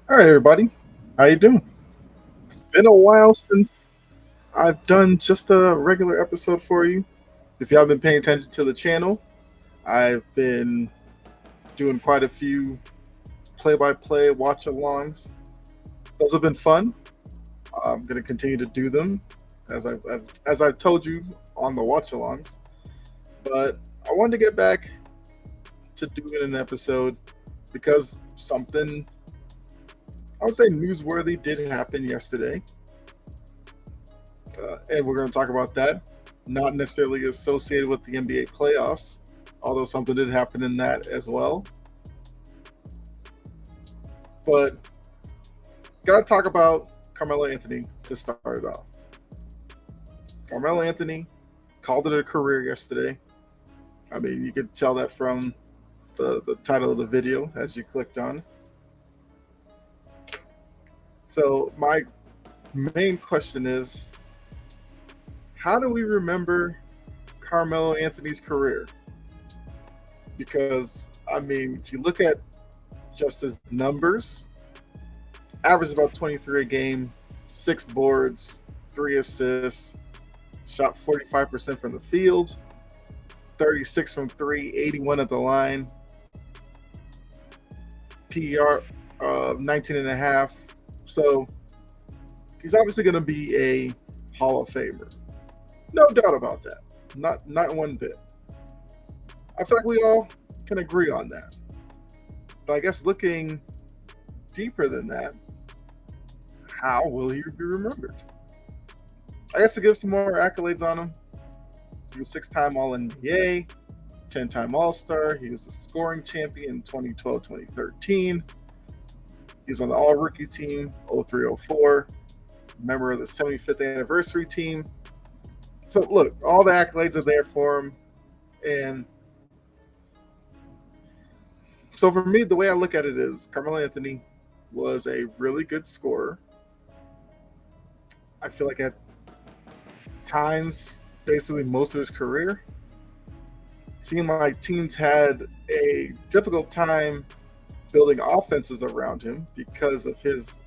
All right, everybody. How you doing? It's been a while since I've done just a regular episode for you. If you haven't been paying attention to the channel, I've been doing quite a few play-by-play watch-alongs. Those have been fun. I'm going to continue to do them as I've told you on the watch-alongs. But I wanted to get back to doing an episode because something I would say newsworthy did happen yesterday. And we're going to talk about that. Not necessarily associated with the NBA playoffs, although something did happen in that as well. But got to talk about Carmelo Anthony to start it off. Carmelo Anthony called it a career yesterday. I mean, you could tell that from the title of the video as you clicked on. So, my main question is how do we remember Carmelo Anthony's career? Because, I mean, if you look at just his numbers, averaged about 23 a game, 6 boards, 3 assists, shot 45% from the field, 36 from three, 81 at the line, PER of 19 and a half. So he's obviously going to be a Hall of Famer. No doubt about that. Not one bit. I feel like we all can agree on that. But I guess looking deeper than that, how will he be remembered? I guess to give some more accolades on him, he was 6-time All NBA, 10-time All Star. He was the scoring champion in 2012 2013. He was on the All Rookie team 0304, member of the 75th anniversary team. So, look, all the accolades are there for him. And so, for me, the way I look at it is Carmelo Anthony was a really good scorer. I feel like at times, basically most of his career, it seemed like teams had a difficult time building offenses around him because of his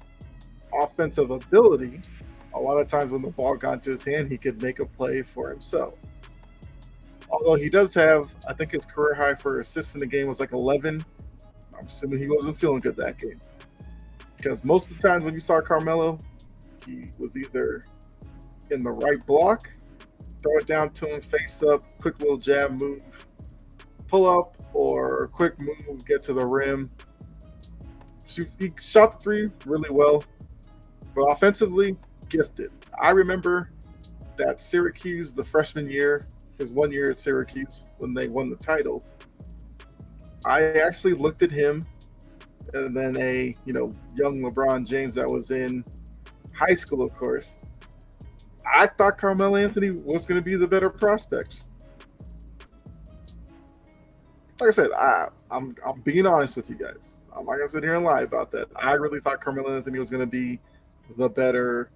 offensive ability. A lot of times when the ball got into his hand, he could make a play for himself. Although he does have, I think his career high for assists in the game was like 11. I'm assuming he wasn't feeling good that game. Because most of the times when you saw Carmelo, he was either in the right block, throw it down to him face up, quick little jab move, pull up, or quick move, get to the rim. He shot the three really well, but offensively, gifted. I remember that Syracuse, the freshman year, his 1 year at Syracuse when they won the title. I actually looked at him and then a young LeBron James that was in high school, of course. I thought Carmelo Anthony was going to be the better prospect. Like I said, I'm being honest with you guys. I'm not gonna sit here and lie about that. I really thought Carmelo Anthony was going to be the better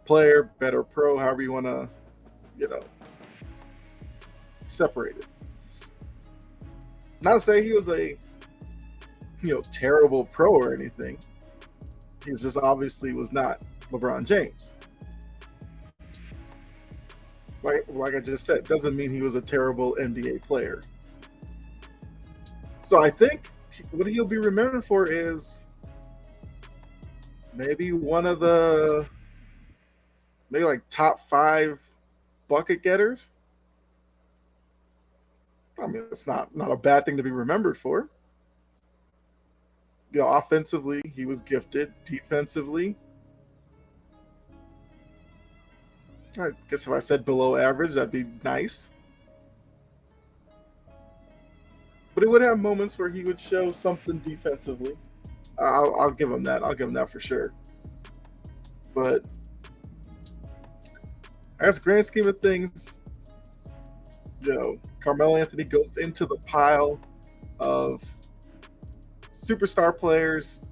player, better pro, however you want to, you know, separate it. Not to say he was a terrible pro or anything. He just obviously was not LeBron James. Like I just said, doesn't mean he was a terrible NBA player. So I think what he'll be remembered for is maybe one of the maybe like top 5 bucket getters. I mean, it's not a bad thing to be remembered for. Offensively, he was gifted. Defensively, I guess if I said below average, that'd be nice. But he would have moments where he would show something defensively. I'll give him that. I'll give him that for sure. But I guess grand scheme of things, Carmelo Anthony goes into the pile of superstar players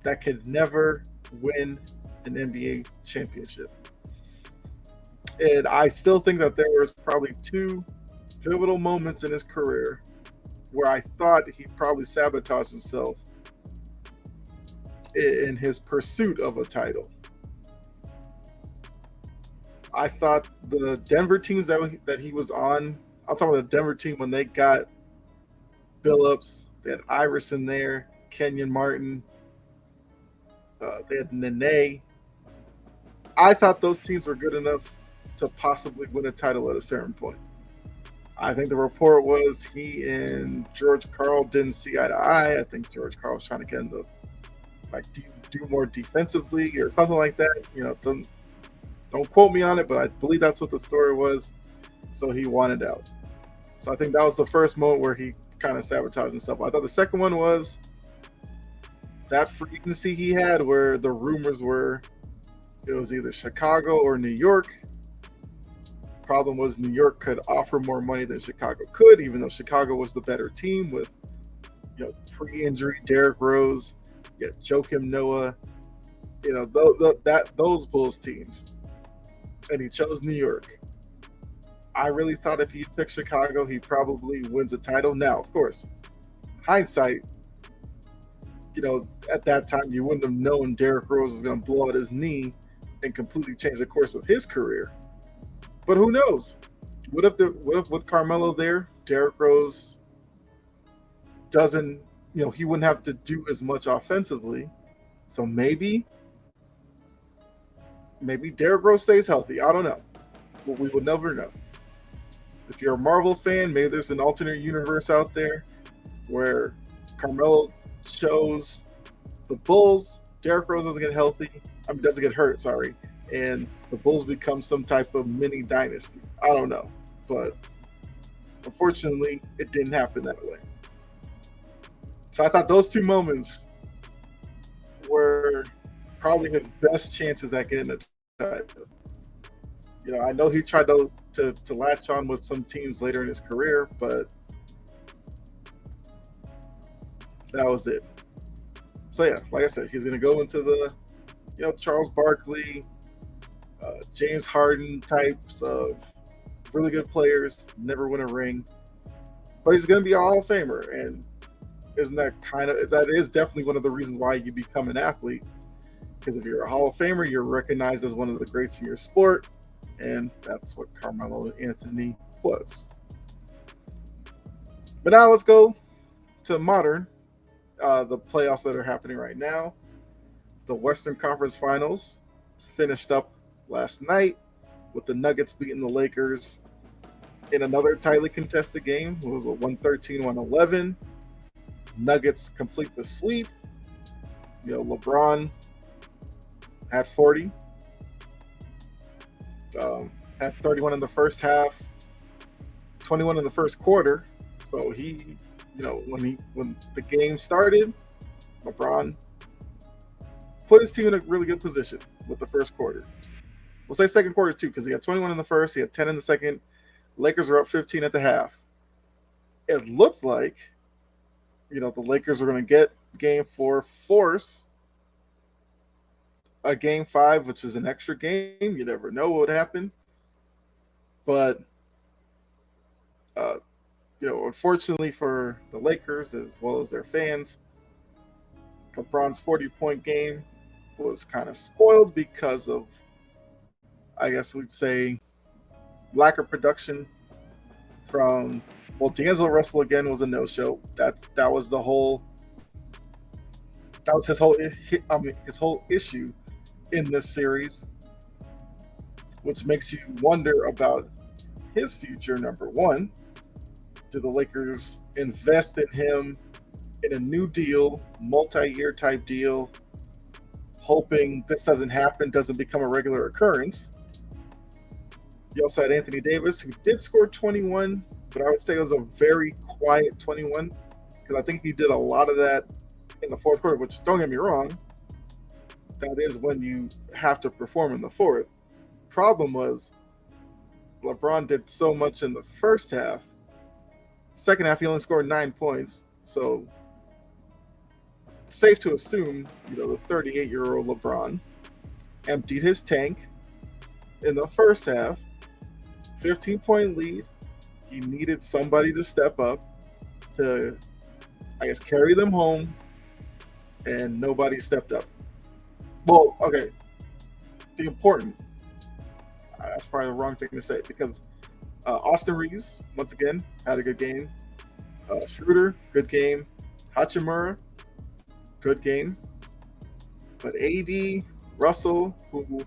that could never win an NBA championship. And I still think that there was probably 2 pivotal moments in his career where I thought he probably sabotaged himself in his pursuit of a title. I thought the Denver teams that he was on, I'll talk about the Denver team when they got Billups, they had Iverson there, Kenyon Martin, they had Nene. I thought those teams were good enough to possibly win a title at a certain point. I think the report was he and George Karl didn't see eye to eye. I think George Karl was trying to get him to do more defensively or something like that. Don't quote me on it, but I believe that's what the story was. So he wanted out. So I think that was the first moment where he kind of sabotaged himself. I thought the second one was that free agency he had where the rumors were it was either Chicago or New York. Problem was New York could offer more money than Chicago could, even though Chicago was the better team with pre-injury Derrick Rose, Joakim Noah, those Bulls teams. And he chose New York. I really thought if he picked Chicago, he probably wins a title. Now, of course, hindsight, at that time you wouldn't have known Derrick Rose was going to blow out his knee and completely change the course of his career. But who knows? What if with Carmelo there, Derrick Rose doesn't, he wouldn't have to do as much offensively. So maybe Derrick Rose stays healthy. I don't know. But we will never know. If you're a Marvel fan, maybe there's an alternate universe out there where Carmelo chose the Bulls, Derrick Rose doesn't get hurt, sorry, and the Bulls become some type of mini dynasty. I don't know. But unfortunately, it didn't happen that way. So I thought those two moments were probably his best chances at getting a title. I know he tried to latch on with some teams later in his career, but that was it. So yeah, like I said, he's going to go into the Charles Barkley, James Harden types of really good players, never win a ring, but he's going to be a Hall of Famer. And isn't that is definitely one of the reasons why you become an athlete, because if you're a Hall of Famer, you're recognized as one of the greats in your sport, and that's what Carmelo Anthony was. But now let's go to modern, the playoffs that are happening right now. The Western Conference Finals finished up last night with the Nuggets beating the Lakers in another tightly contested game. It was a 113-111. Nuggets complete the sweep. LeBron had 40. Had 31 in the first half, 21 in the first quarter. So he, when the game started, LeBron put his team in a really good position with the first quarter. We'll say second quarter too, because he had 21 in the first, he had 10 in the second. Lakers were up 15 at the half. It looked like, the Lakers were going to get game 4, force a game 5, which is an extra game. You never know what would happen. But, unfortunately for the Lakers as well as their fans, LeBron's 40-point game was kind of spoiled because of, I guess we'd say, lack of production from, D'Angelo Russell again was a no-show. That was his whole issue in this series, which makes you wonder about his future. Number one, do the Lakers invest in him in a new deal, multi-year type deal, hoping this doesn't become a regular occurrence? You also had Anthony Davis, who did score 21, but I would say it was a very quiet 21, because I think he did a lot of that in the fourth quarter, which, don't get me wrong, that is when you have to perform in the fourth. Problem was, LeBron did so much in the first half. Second half, he only scored 9 points. So, safe to assume, the 38-year-old LeBron emptied his tank in the first half. 15-point lead. He needed somebody to step up to, I guess, carry them home. and nobody stepped up. Well, okay, the important. That's probably the wrong thing to say because Austin Reeves once again had a good game. Schroeder, good game. Hachimura, good game. But AD, Russell, who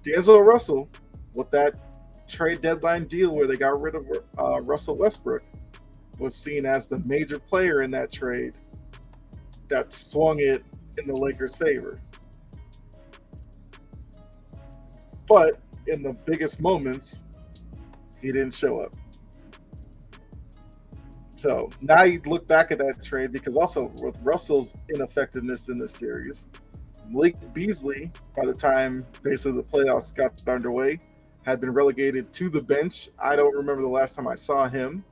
D'Angelo Russell, with that trade deadline deal where they got rid of Russell Westbrook, was seen as the major player in that trade that swung it in the Lakers' favor. But in the biggest moments, he didn't show up. So now you look back at that trade because also with Russell's ineffectiveness in this series, Malik Beasley, by the time basically the playoffs got underway, had been relegated to the bench. I don't remember the last time I saw him.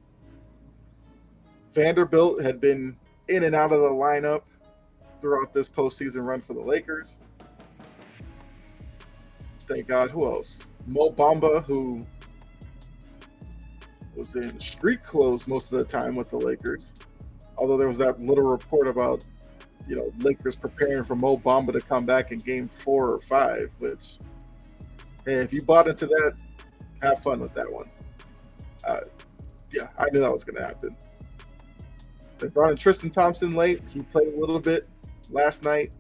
Vanderbilt had been in and out of the lineup throughout this postseason run for the Lakers. Thank God. Who else? Mo Bamba, who was in street clothes most of the time with the Lakers. Although there was that little report about, Lakers preparing for Mo Bamba to come back in game 4 or 5, which, hey, if you bought into that, have fun with that one. Yeah, I knew that was going to happen. They brought in Tristan Thompson late. He played a little bit last night.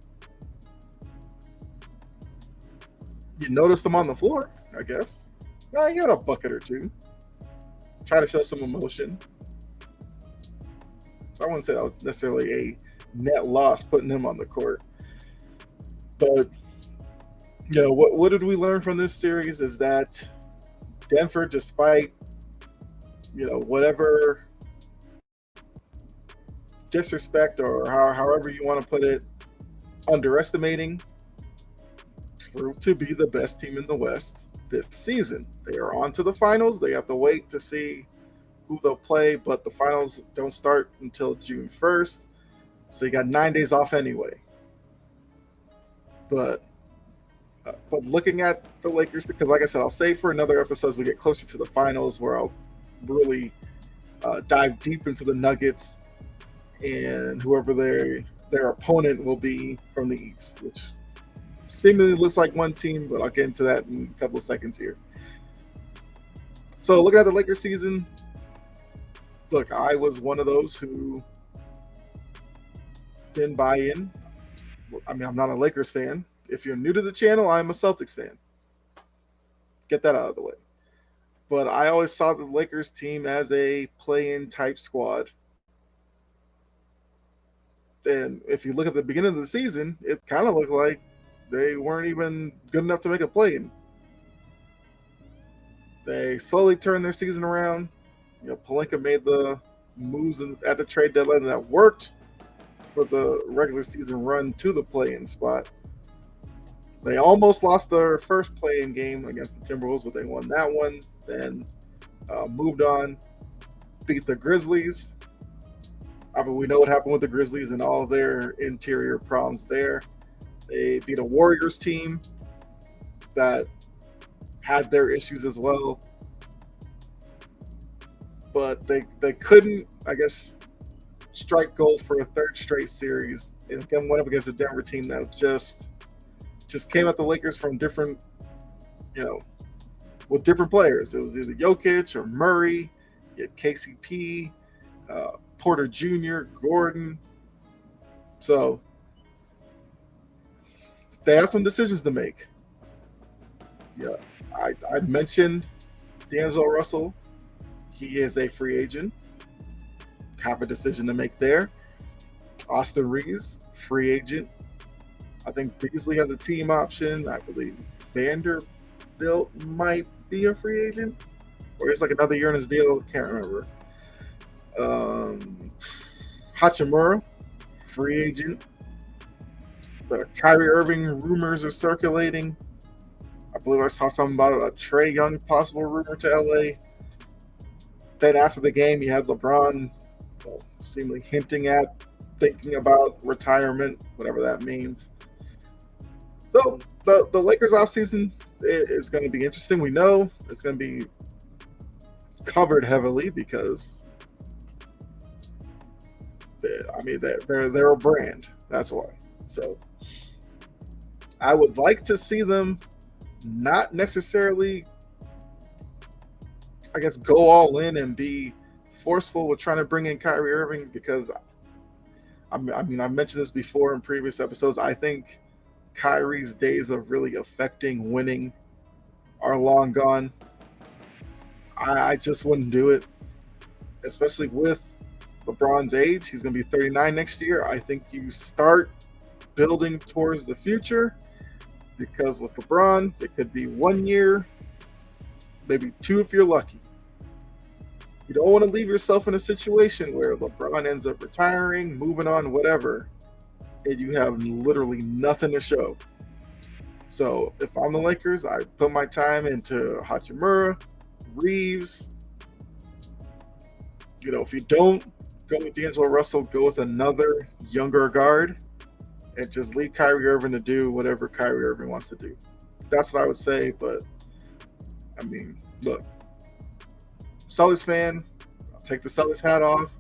You noticed him on the floor, I guess. Well, he had a bucket or two. Try to show some emotion. So I wouldn't say that was necessarily a net loss putting him on the court. But, what did we learn from this series is that Denver, despite, whatever disrespect or however you want to put it, underestimating, proved to be the best team in the West this season. They are on to the finals. They have to wait to see who they'll play, but the finals don't start until June 1st. So you got 9 days off anyway. But looking at the Lakers, because like I said, I'll save for another episode as we get closer to the finals where I'll really dive deep into the Nuggets and whoever their opponent will be from the East, which seemingly looks like one team, but I'll get into that in a couple of seconds here. So looking at the Lakers season, look, I was one of those who didn't buy in. I mean, I'm not a Lakers fan. If you're new to the channel, I'm a Celtics fan. Get that out of the way. But I always saw the Lakers team as a play-in type squad. And if you look at the beginning of the season, it kind of looked like they weren't even good enough to make a play-in. They slowly turned their season around. Pelinka made the moves at the trade deadline that worked for the regular season run to the play-in spot. They almost lost their first play-in game against the Timberwolves, but they won that one. Then moved on, beat the Grizzlies. I mean, we know what happened with the Grizzlies and all of their interior problems there. They beat a Warriors team that had their issues as well. But they couldn't, I guess, strike gold for a third straight series. And again, went up against a Denver team that just came at the Lakers from different, with different players. It was either Jokic or Murray. You had KCP, Porter Jr., Gordon. So they have some decisions to make. Yeah, I mentioned D'Angelo Russell. He is a free agent. Have a decision to make there. Austin Reeves, free agent. I think Beasley has a team option. I believe Vanderbilt might be a free agent. Or it's like another year in his deal. Can't remember. Hachimura, free agent. The Kyrie Irving rumors are circulating. I believe I saw something about a Trae Young possible rumor to LA. Then after the game, you had LeBron seemingly hinting at thinking about retirement, whatever that means. So the Lakers offseason is going to be interesting. We know it's going to be covered heavily because they're a brand. That's why. So I would like to see them not necessarily, I guess, go all in and be forceful with trying to bring in Kyrie Irving, because I mean, I mentioned this before in previous episodes. I think Kyrie's days of really affecting winning are long gone. I just wouldn't do it, especially with LeBron's age. He's going to be 39 next year. I think you start building towards the future, because with LeBron, it could be 1 year, maybe 2 if you're lucky. You don't want to leave yourself in a situation where LeBron ends up retiring, moving on, whatever, and you have literally nothing to show. So if I'm the Lakers, I put my time into Hachimura, Reeves. If you don't go with D'Angelo Russell, go with another younger guard, and just leave Kyrie Irving to do whatever Kyrie Irving wants to do. That's what I would say. But I mean, look, Celtics fan, I'll take the Celtics hat off.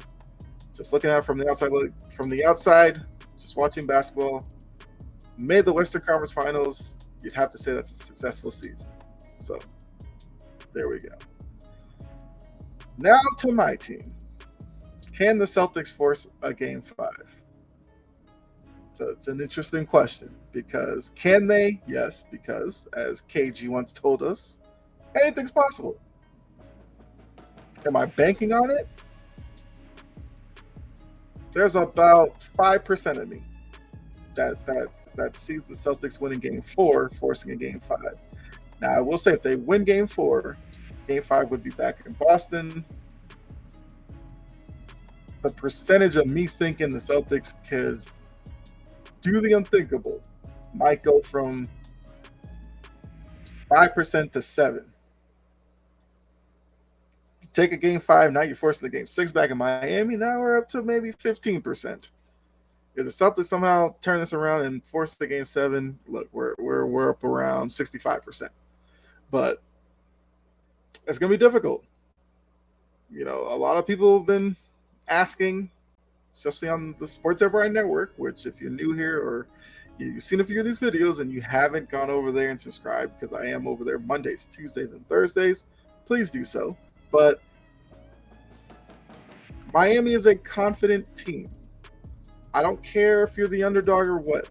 Just looking at it from the outside, just watching basketball. Made the Western Conference Finals. You'd have to say that's a successful season. So there we go. Now to my team. Can the Celtics force a Game 5? So it's an interesting question, because can they? Yes, because as KG once told us, anything's possible. Am I banking on it? There's about 5% of me that sees the Celtics winning Game 4, forcing a Game 5. Now, I will say, if they win Game 4, Game 5 would be back in Boston. The percentage of me thinking the Celtics could do the unthinkable might go from 5% to 7%. You take a Game 5, now you're forcing the Game 6 back in Miami. Now we're up to maybe 15%. If the Celtics somehow turn this around and force the Game 7, look, we're up around 65%. But it's gonna be difficult. A lot of people have been asking, especially on the Sports Everbright Network, which, if you're new here or you've seen a few of these videos and you haven't gone over there and subscribed, because I am over there Mondays, Tuesdays, and Thursdays, please do so. But Miami is a confident team. I don't care if you're the underdog or what.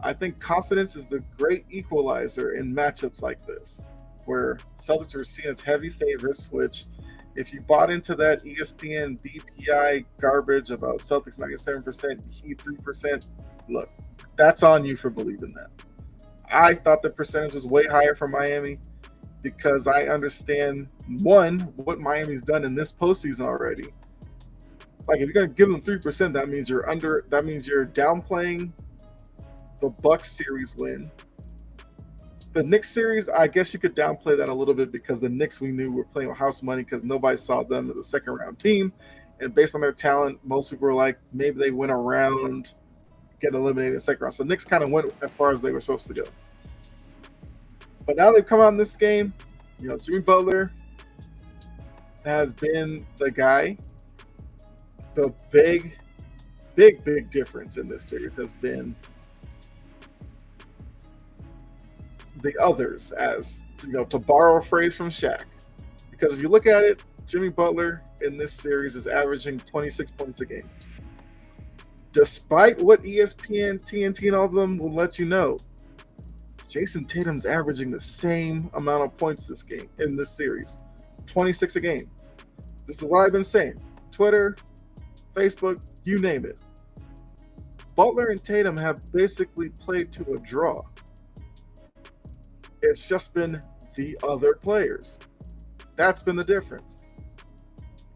I think confidence is the great equalizer in matchups like this, where Celtics are seen as heavy favorites, which, if you bought into that ESPN BPI garbage about Celtics 97%, Heat 3%, look, that's on you for believing that. I thought the percentage was way higher for Miami, because I understand, one, what Miami's done in this postseason already. Like, if you're going to give them 3%, that means you're downplaying the Bucks series win. The Knicks series, I guess you could downplay that a little bit, because the Knicks, we knew, were playing with house money because nobody saw them as a second-round team. And based on their talent, most people were like, maybe they went around, get eliminated in the second round. So the Knicks kind of went as far as they were supposed to go. But now they've come out in this game. Jimmy Butler has been the guy. The big difference in this series has been the others, as to borrow a phrase from Shaq. Because if you look at it, Jimmy Butler in this series is averaging 26 points a game. Despite what ESPN, TNT, and all of them will let you know, Jason Tatum's averaging the same amount of points in this series. 26 a game. This is what I've been saying. Twitter, Facebook, you name it. Butler and Tatum have basically played to a draw. It's just been the other players. That's been the difference.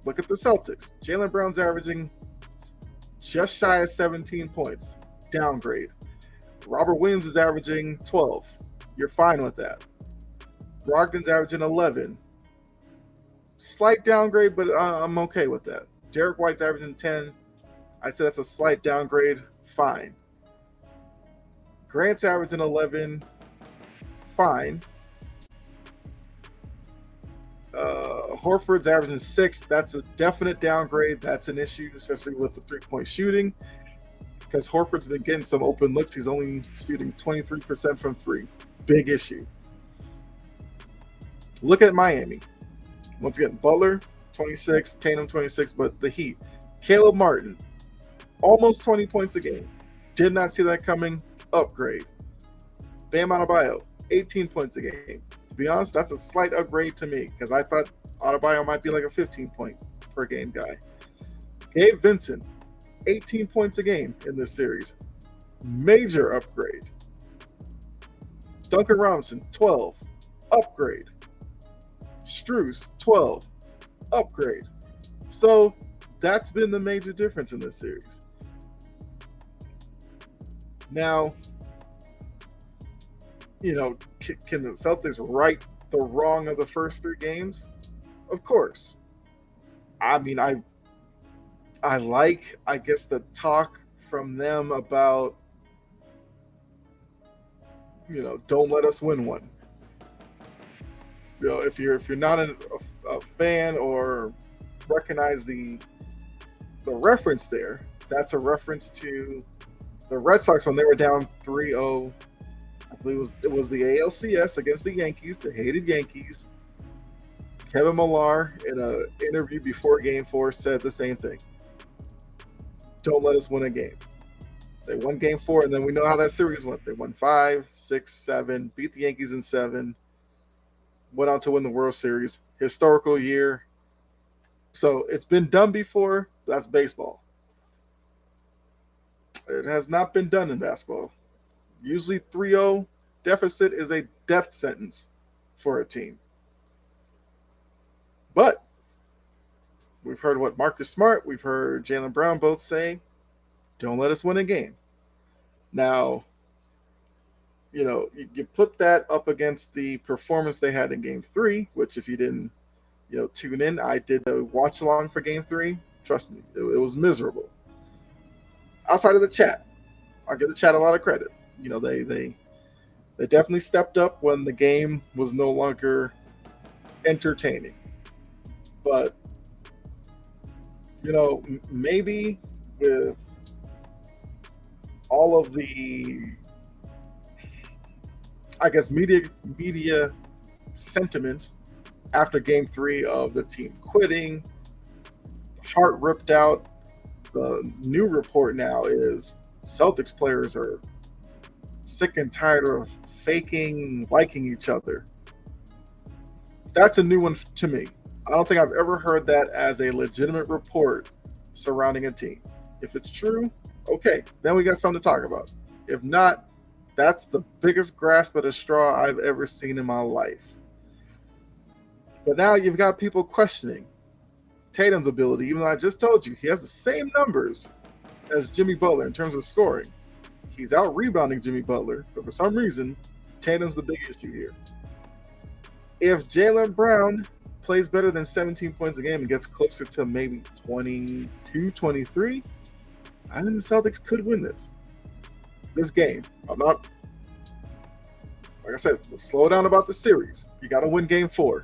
Look at the Celtics. Jaylen Brown's averaging just shy of 17 points. Downgrade. Robert Williams is averaging 12. You're fine with that. Brogdon's averaging 11. Slight downgrade, but I'm okay with that. Derek White's averaging 10. I said that's a slight downgrade. Fine. Grant's averaging 11. Fine. Horford's averaging 6. That's a definite downgrade. That's an issue, especially with the three-point shooting. because Horford's been getting some open looks. He's only shooting 23% from three. Big issue. Look at Miami. Once again, Butler, 26, Tatum, 26, but the Heat. Caleb Martin, almost 20 points a game. Did not see that coming. Upgrade. Bam Adebayo, 18 points a game. To be honest, that's a slight upgrade to me because I thought Adebayo might be like a 15-point per game guy. Gabe Vincent, 18 points a game in this series. Major upgrade. Duncan Robinson, 12. Upgrade. Strus, 12. Upgrade. So that's been the major difference in this series. Now, can the Celtics right the wrong of the first three games? Of course. I mean, I like, I guess, the talk from them about, don't let us win one. If you're not a fan or recognize the reference there, that's a reference to the Red Sox when they were down 3-0. I believe it was the ALCS against the Yankees, the hated Yankees. Kevin Millar, in an interview before Game 4, said the same thing. Don't let us win a game. They won Game 4, and then we know how that series went. They won 5, 6, 7, beat the Yankees in 7, went on to win the World Series. Historical year. So it's been done before. That's baseball. It has not been done in basketball. Usually 3-0 deficit is a death sentence for a team. But we've heard what Marcus Smart, we've heard Jaylen Brown both say, don't let us win a game. Now, you put that up against the performance they had in Game 3, which if you didn't, tune in, I did a watch along for Game 3. Trust me, it was miserable. Outside of the chat, I'll give the chat a lot of credit. They definitely stepped up when the game was no longer entertaining. But, maybe with all of the, I guess, media sentiment after Game 3 of the team quitting, heart ripped out, the new report now is Celtics players are sick and tired of faking liking each other. That's a new one to me. I don't think I've ever heard that as a legitimate report surrounding a team. If it's true, okay, then we got something to talk about. If not, that's the biggest grasp at a straw I've ever seen in my life. But now you've got people questioning Tatum's ability, even though I just told you he has the same numbers as Jimmy Butler in terms of scoring. He's out rebounding Jimmy Butler, but for some reason, Tatum's the big issue here. If Jaylen Brown plays better than 17 points a game and gets closer to maybe 22, 23, I think the Celtics could win this game. I'm not, like I said, slow down about the series. You got to win Game 4.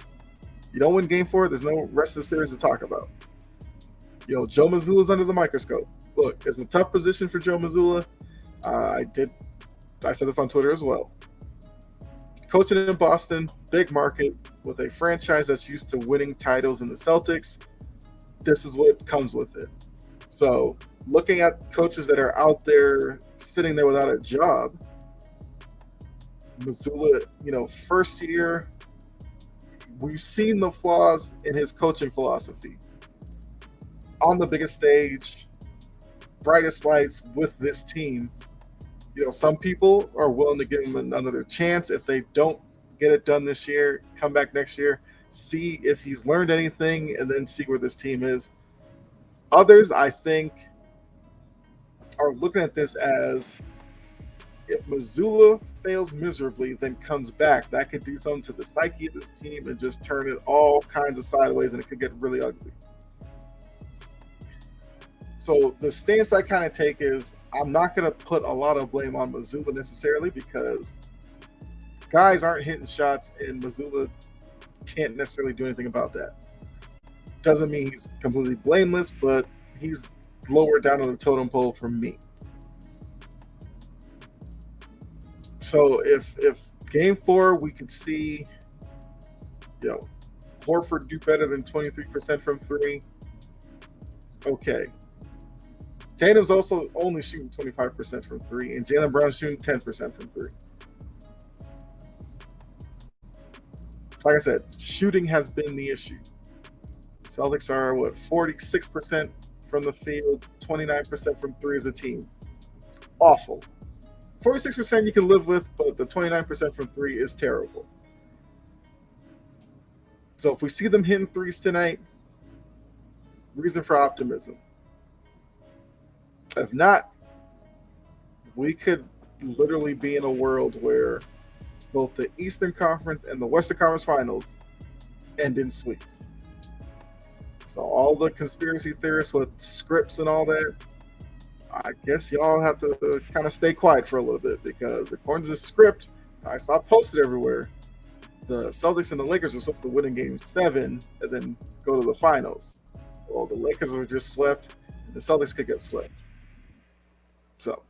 You don't win Game 4, there's no rest of the series to talk about. Joe Mazzulla's under the microscope. Look, it's a tough position for Joe Mazzulla. I said this on Twitter as well. Coaching in Boston, big market, with a franchise that's used to winning titles in the Celtics, this is what comes with it. So, looking at coaches that are out there sitting there without a job, Mazzulla, first year, we've seen the flaws in his coaching philosophy. On the biggest stage, brightest lights with this team, some people are willing to give him another chance. If they don't get it done this year, come back next year, see if he's learned anything, and then see where this team is. Others, I think, are looking at this as, if Mazzulla fails miserably, then comes back, that could do something to the psyche of this team and just turn it all kinds of sideways, and it could get really ugly. So the stance I kind of take is, I'm not going to put a lot of blame on Mazzulla necessarily, because guys aren't hitting shots and Mazzulla can't necessarily do anything about that. Doesn't mean he's completely blameless, but he's lower down on the totem pole for me. So if game 4 we could see, you know, Horford do better than 23% from three, okay. Tatum's also only shooting 25% from three, and Jaylen Brown's shooting 10% from three. Like I said, shooting has been the issue. Celtics are 46% from the field, 29% from three as a team. Awful. 46% you can live with, but the 29% from three is terrible. So if we see them hitting threes tonight, reason for optimism. If not, we could literally be in a world where both the Eastern Conference and the Western Conference Finals end in sweeps. So all the conspiracy theorists with scripts and all that, I guess y'all have to kind of stay quiet for a little bit, because according to the script I saw posted everywhere, the Celtics and the Lakers are supposed to win in Game 7 and then go to the finals. Well, the Lakers were just swept, and the Celtics could get swept. So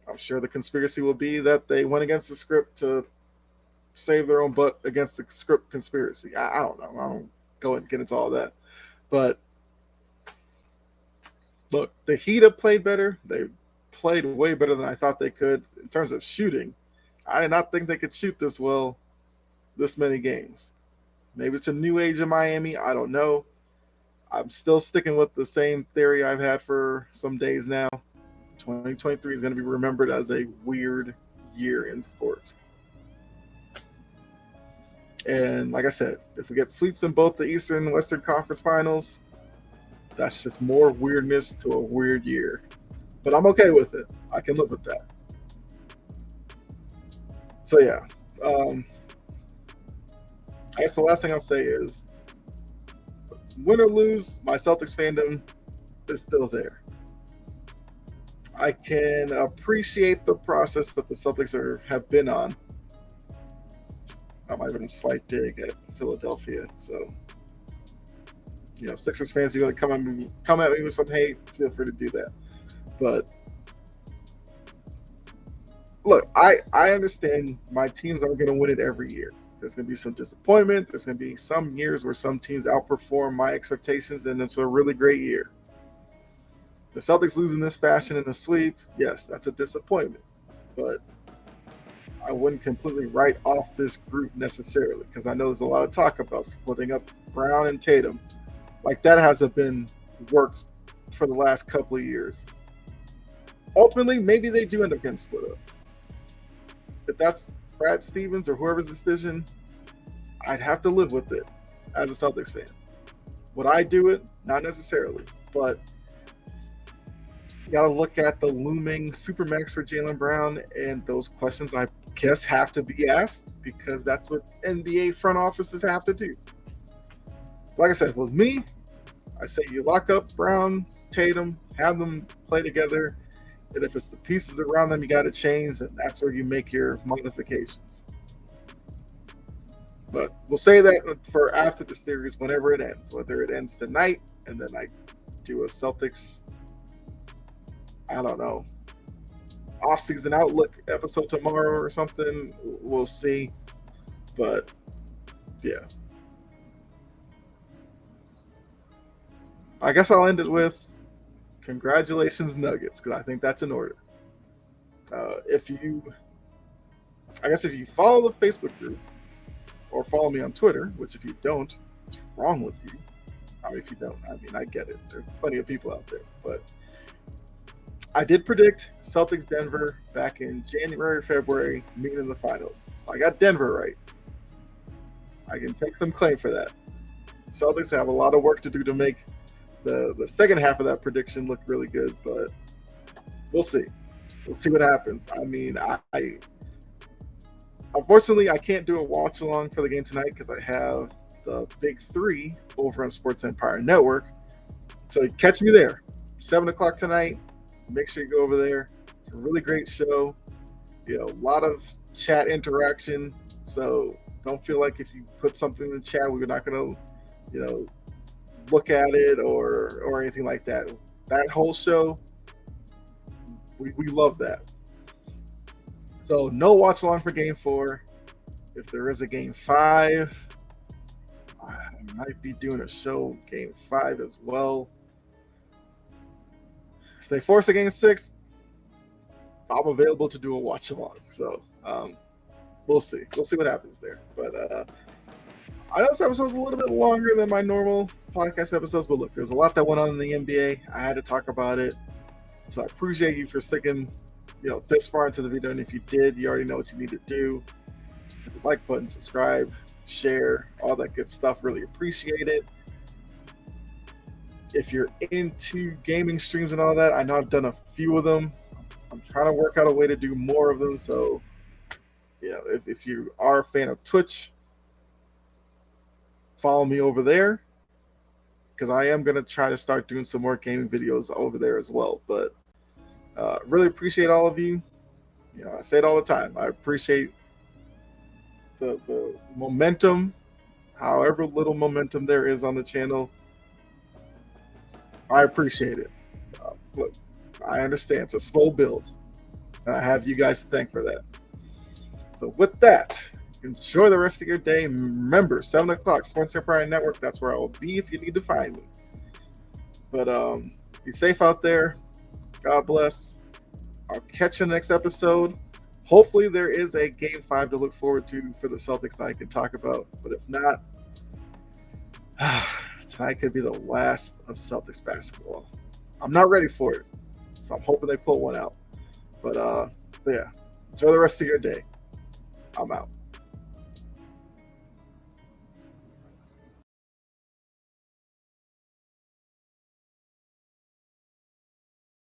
I'm sure the conspiracy will be that they went against the script to save their own butt against the script conspiracy. I don't know. I don't go and get into all that. But look, the Heat have played better. They played way better than I thought they could in terms of shooting. I did not think they could shoot this well this many games. Maybe it's a new age in Miami. I don't know. I'm still sticking with the same theory I've had for some days now. 2023 is going to be remembered as a weird year in sports. And like I said, if we get sweeps in both the Eastern and Western Conference Finals, that's just more weirdness to a weird year. But I'm okay with it. I can live with that. So yeah, I guess the last thing I'll say is, win or lose, my Celtics fandom is still there. I can appreciate the process that the Celtics have been on. That might have been a slight dig at Philadelphia. So, Sixers fans, you're going to come at me with some hate, feel free to do that. But look, I understand my teams aren't going to win it every year. There's going to be some disappointment. There's going to be some years where some teams outperform my expectations, and it's a really great year. The Celtics losing this fashion in a sweep, yes, that's a disappointment. But I wouldn't completely write off this group necessarily, because I know there's a lot of talk about splitting up Brown and Tatum. Like, that hasn't been worked for the last couple of years. Ultimately, maybe they do end up getting split up. If that's Brad Stevens or whoever's decision, I'd have to live with it as a Celtics fan. Would I do it? Not necessarily. But you got to look at the looming supermax for Jaylen Brown, and those questions, I guess, have to be asked, because that's what NBA front offices have to do. Like I said, if it was me, I say you lock up Brown, Tatum, have them play together, and if it's the pieces around them you got to change, then that's where you make your modifications. But we'll say that for after the series, whenever it ends, whether it ends tonight and then I do a Celtics, I don't know, off-season outlook episode tomorrow or something. We'll see. But yeah, I guess I'll end it with congratulations, Nuggets, because I think that's in order. If you follow the Facebook group or follow me on Twitter, which if you don't, what's wrong with you? I mean, if you don't, I get it. There's plenty of people out there. But I did predict Celtics Denver back in January, February, meeting in the finals. So I got Denver right. I can take some claim for that. Celtics have a lot of work to do to make the second half of that prediction look really good, but we'll see. We'll see what happens. I mean, I unfortunately I can't do a watch along for the game tonight because I have the Big Three over on Sports Empire Network. So catch me there, 7:00 tonight. Make sure you go over there. It's a really great show. A lot of chat interaction. So don't feel like if you put something in the chat, we're not going to, look at it or anything like that. That whole show, we love that. So no watch along for Game 4. If there is a Game 5, I might be doing a show Game 5 as well. If they force a Game 6, I'm available to do a watch along. So we'll see. We'll see what happens there. But I know this episode was a little bit longer than my normal podcast episodes, but look, there's a lot that went on in the NBA. I had to talk about it. So I appreciate you for sticking, this far into the video. And if you did, you already know what you need to do. Hit the like button, subscribe, share, all that good stuff. Really appreciate it. If you're into gaming streams and all that, I know I've done a few of them. I'm trying to work out a way to do more of them. So, if you are a fan of Twitch, follow me over there, because I am going to try to start doing some more gaming videos over there as well. But really appreciate all of you. I say it all the time. I appreciate the momentum, however little momentum there is on the channel. I appreciate it. Look, I understand it's a slow build, and I have you guys to thank for that. So with that, enjoy the rest of your day. Remember, 7 o'clock, Sports Empire Network. That's where I will be if you need to find me. But be safe out there. God bless. I'll catch you in the next episode. Hopefully there is a Game 5 to look forward to for the Celtics that I can talk about. But if not, tonight could be the last of Celtics basketball. I'm not ready for it, so I'm hoping they pull one out. But yeah, enjoy the rest of your day. I'm out.